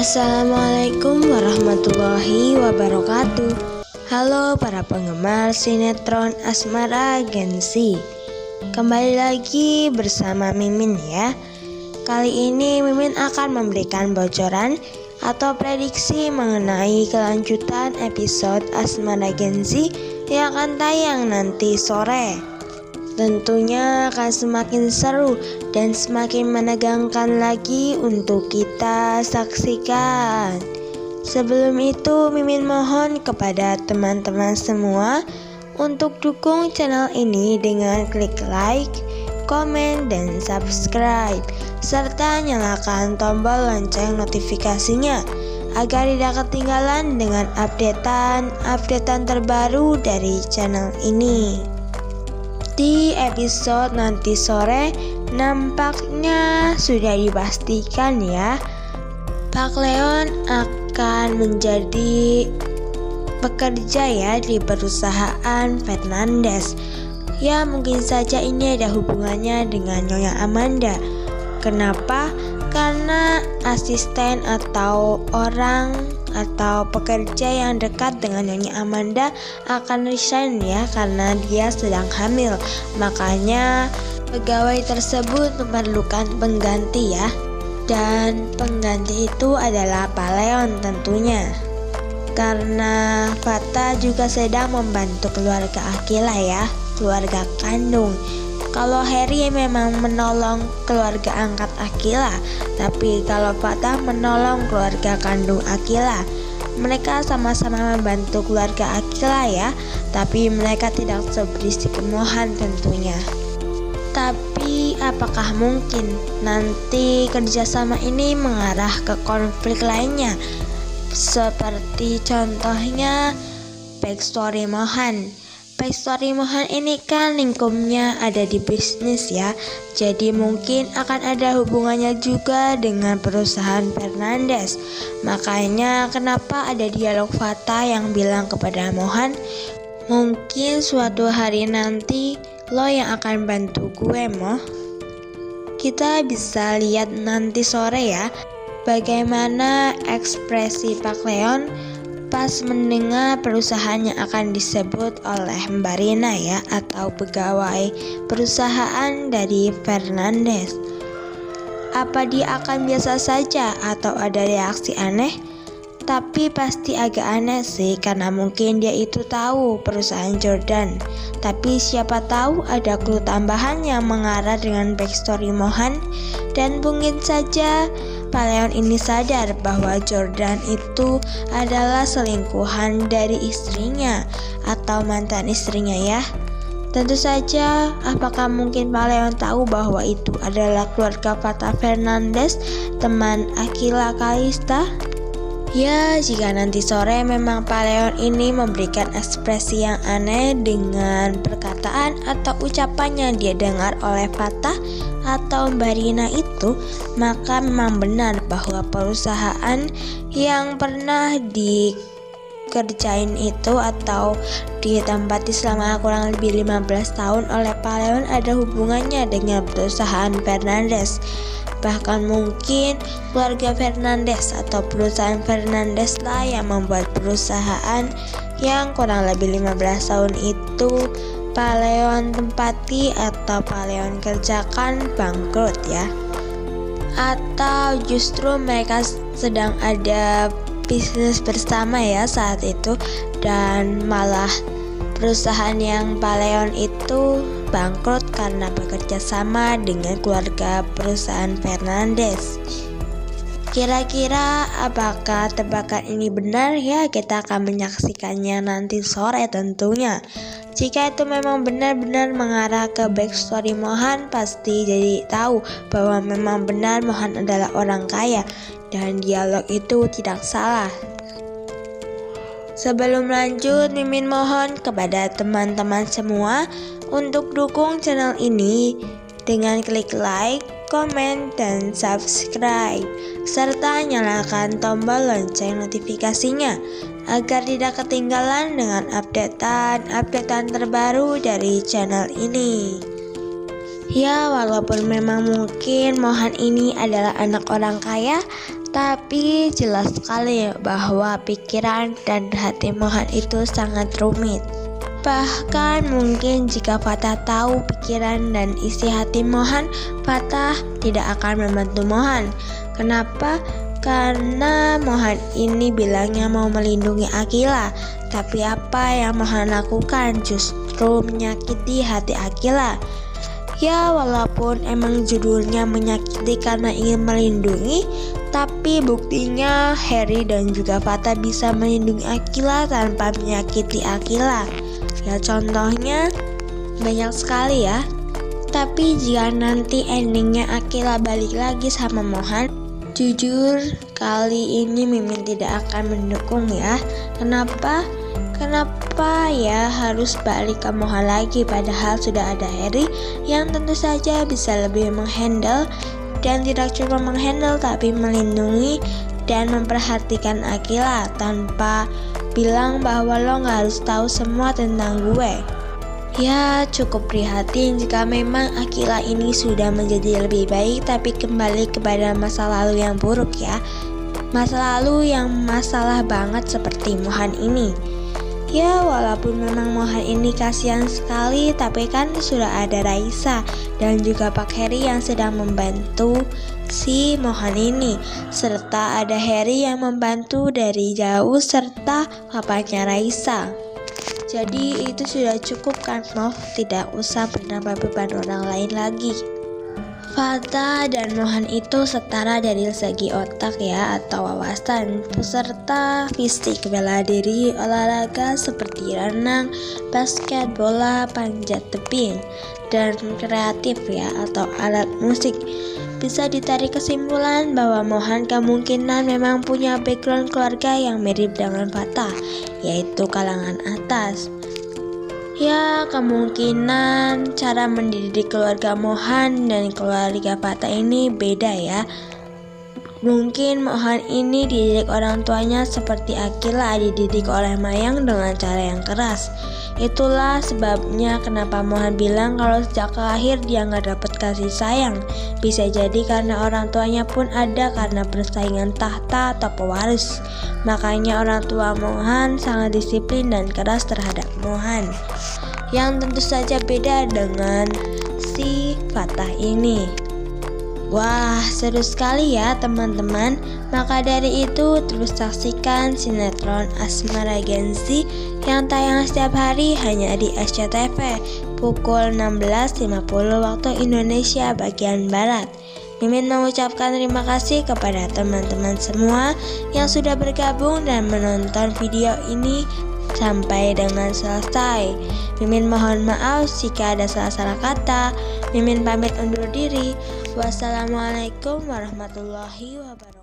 Assalamualaikum warahmatullahi wabarakatuh. Halo para penggemar sinetron Asmara Gen-Z. Kembali lagi bersama Mimin ya. Kali ini Mimin akan memberikan bocoran atau prediksi mengenai kelanjutan episode Asmara Gen-Z yang akan tayang nanti sore. Tentunya akan semakin seru dan semakin menegangkan lagi untuk kita saksikan. Sebelum itu, Mimin mohon kepada teman-teman semua untuk dukung channel ini dengan klik like, komen, dan subscribe, serta nyalakan tombol lonceng notifikasinya agar tidak ketinggalan dengan updatean terbaru dari channel ini. Di episode nanti sore nampaknya sudah dipastikan ya, Pak Leon akan menjadi pekerja ya di perusahaan Fernandes. Ya, mungkin saja ini ada hubungannya dengan Nyonya Amanda. Kenapa? Karena asisten atau orang atau pekerja yang dekat dengan Nyonya Amanda akan resign ya, karena dia sedang hamil. Makanya pegawai tersebut memerlukan pengganti ya. Dan pengganti itu adalah Pak Leon tentunya. Karena Fata juga sedang membantu keluarga Akila ya, keluarga kandung. Kalau Harry memang menolong keluarga angkat Akila, tapi kalau Fata menolong keluarga kandung Akila. Mereka sama-sama membantu keluarga Akila ya, tapi mereka tidak seberisi Mohan tentunya. Tapi apakah mungkin nanti kerjasama ini mengarah ke konflik lainnya? Seperti contohnya backstory Mohan. Backstory Mohan ini kan lingkupnya ada di bisnis ya, jadi mungkin akan ada hubungannya juga dengan perusahaan Fernandes. Makanya kenapa ada dialog Fata yang bilang kepada Mohan, mungkin suatu hari nanti lo yang akan bantu gue Mo. Kita bisa lihat nanti sore ya, bagaimana ekspresi Pak Leon pas mendengar perusahaannya akan disebut oleh Mbak Rina ya, atau pegawai perusahaan dari Fernandes. Apa dia akan biasa saja atau ada reaksi aneh? Tapi pasti agak aneh sih, karena mungkin dia itu tahu perusahaan Jordan. Tapi siapa tahu ada clue tambahan yang mengarah dengan backstory Mohan. Dan mungkin saja Pak Leon ini sadar bahwa Jordan itu adalah selingkuhan dari istrinya atau mantan istrinya ya. Tentu saja, apakah mungkin Pak Leon tahu bahwa itu adalah keluarga Fata Fernandes, teman Akila Kalista? Ya, jika nanti sore memang Pak Leon ini memberikan ekspresi yang aneh dengan perkataan atau ucapan yang dia dengar oleh Fata atau Mbak Rina itu, maka memang benar bahwa perusahaan yang pernah dikerjain itu atau ditempati selama kurang lebih 15 tahun oleh Pak Leon ada hubungannya dengan perusahaan Fernandes. Bahkan mungkin keluarga Fernandes atau perusahaan Fernandes lah yang membuat perusahaan yang kurang lebih 15 tahun itu Pak Leon tempati atau Pak Leon kerjakan bangkrut ya. Atau justru mereka sedang ada bisnis bersama ya saat itu, dan malah perusahaan yang Pak Leon itu bangkrut karena bekerja sama dengan keluarga perusahaan Fernandes. Kira-kira apakah tebakan ini benar ya? Kita akan menyaksikannya nanti sore tentunya. Jika itu memang benar-benar mengarah ke backstory Mohan, pasti jadi tahu bahwa memang benar Mohan adalah orang kaya dan dialog itu tidak salah. Sebelum lanjut, Mimin mohon kepada teman-teman semua untuk dukung channel ini dengan klik like, komen, dan subscribe, serta nyalakan tombol lonceng notifikasinya agar tidak ketinggalan dengan updatean terbaru dari channel ini. Ya, walaupun memang mungkin Mohan ini adalah anak orang kaya, Tapi jelas sekali bahwa pikiran dan hati Mohan itu sangat rumit. Bahkan mungkin jika Fatah tahu pikiran dan isi hati Mohan, Fatah tidak akan membantu Mohan. Kenapa? Karena Mohan ini bilangnya mau melindungi Akila. Tapi apa yang Mohan lakukan justru menyakiti hati Akila. Ya, walaupun emang judulnya menyakiti karena ingin melindungi, tapi buktinya Harry dan juga Fatah bisa melindungi Akila tanpa menyakiti Akila. Ya, contohnya banyak sekali ya. Tapi jika nanti endingnya Akila balik lagi sama Mohan, jujur kali ini Mimin tidak akan mendukung ya. Kenapa ya harus balik ke Mohan lagi, padahal sudah ada Harry yang tentu saja bisa lebih menghandle, dan tidak cuma menghandle tapi melindungi dan memperhatikan Akila tanpa bilang bahwa lo gak harus tahu semua tentang gue. Ya, cukup prihatin jika memang Akila ini sudah menjadi lebih baik tapi kembali kepada masa lalu yang buruk ya. Masa lalu yang masalah banget seperti Mohan ini. Ya, walaupun memang Mohan ini kasihan sekali, tapi kan sudah ada Raisa dan juga Pak Harry yang sedang membantu si Mohan ini, serta ada Harry yang membantu dari jauh serta papanya Raisa. Jadi itu sudah cukup kan, Moh? Tidak usah menambah beban orang lain lagi. Fatah dan Mohan itu setara dari segi otak ya, atau wawasan, peserta fisik, bela diri, olahraga seperti renang, basket, bola, panjat tebing, dan kreatif ya, atau alat musik. Bisa ditarik kesimpulan bahwa Mohan kemungkinan memang punya background keluarga yang mirip dengan Fatah, yaitu kalangan atas. Ya, kemungkinan cara mendidik keluarga Mohan dan keluarga Fatah ini beda ya. Mungkin Mohan ini dididik orang tuanya seperti Akila dididik oleh Mayang dengan cara yang keras. Itulah sebabnya kenapa Mohan bilang kalau sejak lahir dia gak dapat kasih sayang. Bisa jadi karena orang tuanya pun ada karena persaingan tahta atau pewaris. Makanya orang tua Mohan sangat disiplin dan keras terhadap Mohan, yang tentu saja beda dengan si Fatah ini. Wah, seru sekali ya teman-teman. Maka dari itu terus saksikan sinetron Asmara Gen Z yang tayang setiap hari hanya di SCTV pukul 16.50 waktu Indonesia bagian Barat. Mimin mengucapkan terima kasih kepada teman-teman semua yang sudah bergabung dan menonton video ini sampai dengan selesai. Mimin mohon maaf jika ada salah-salah kata. Mimin pamit undur diri. Wassalamualaikum warahmatullahi wabarakatuh.